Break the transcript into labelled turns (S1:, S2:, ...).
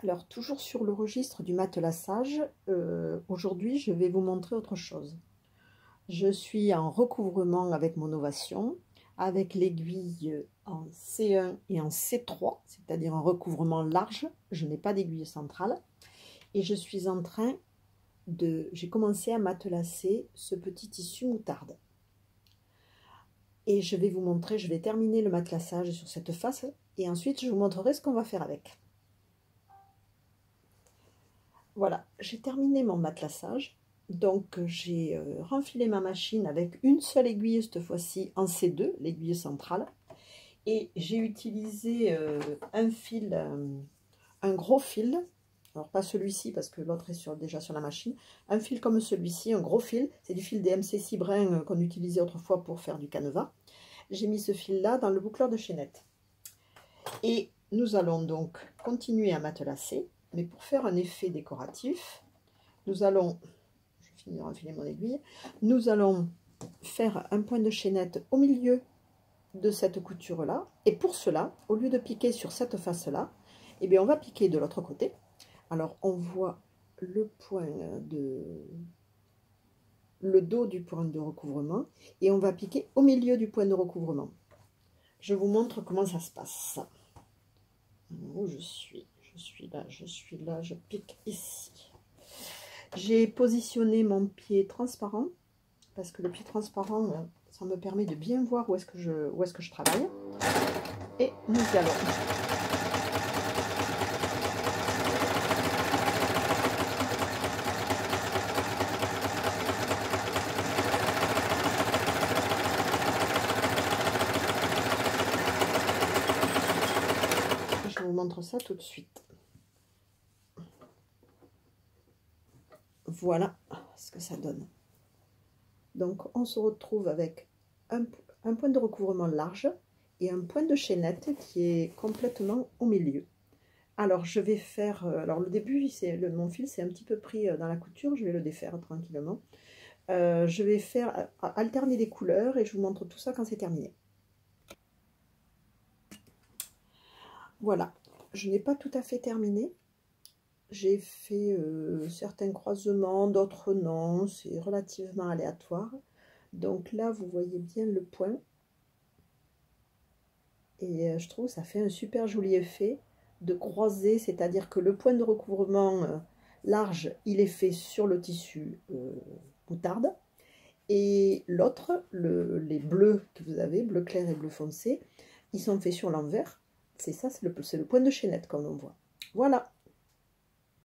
S1: Alors, toujours sur le registre du matelassage, aujourd'hui, je vais vous montrer autre chose. Je suis en recouvrement avec mon Novation, avec l'aiguille en C1 et en C3, c'est-à-dire un recouvrement large. Je n'ai pas d'aiguille centrale. Et je suis en train de... J'ai commencé à matelasser ce petit tissu moutarde. Et je vais vous montrer, je vais terminer le matelassage sur cette face. Et ensuite, je vous montrerai ce qu'on va faire avec. Voilà, j'ai terminé mon matelassage. Donc, j'ai renfilé ma machine avec une seule aiguille, cette fois-ci en C2, l'aiguille centrale. Et j'ai utilisé un fil, un gros fil. Alors, pas celui-ci, parce que l'autre est déjà sur la machine. Un fil comme celui-ci, un gros fil. C'est du fil DMC Cibrin qu'on utilisait autrefois pour faire du canevas. J'ai mis ce fil-là dans le boucleur de chaînette. Et nous allons donc continuer à matelasser. Mais pour faire un effet décoratif, nous allons, je vais finir d'enfiler mon aiguille, nous allons faire un point de chaînette au milieu de cette couture-là. Et pour cela, au lieu de piquer sur cette face-là, eh bien on va piquer de l'autre côté. Alors on voit le dos du point de recouvrement et on va piquer au milieu du point de recouvrement. Je vous montre comment ça se passe. Où je suis là, je pique ici. J'ai positionné mon pied transparent, parce que le pied transparent, ça me permet de bien voir où est-ce que je travaille. Et nous y allons. Je vous montre ça tout de suite. Voilà ce que ça donne. Donc on se retrouve avec un point de recouvrement large et un point de chaînette qui est complètement au milieu. Alors je vais faire, alors le début, mon fil s'est un petit peu pris dans la couture, je vais le défaire tranquillement. Je vais faire alterner les couleurs et je vous montre tout ça quand c'est terminé. Voilà, je n'ai pas tout à fait terminé. J'ai fait certains croisements, d'autres non, c'est relativement aléatoire. Donc là, vous voyez bien le point. Et je trouve que ça fait un super joli effet de croiser, c'est-à-dire que le point de recouvrement large, il est fait sur le tissu moutarde. Et l'autre, les bleus que vous avez, bleu clair et bleu foncé, ils sont faits sur l'envers. C'est ça, c'est le point de chaînette comme on voit. Voilà.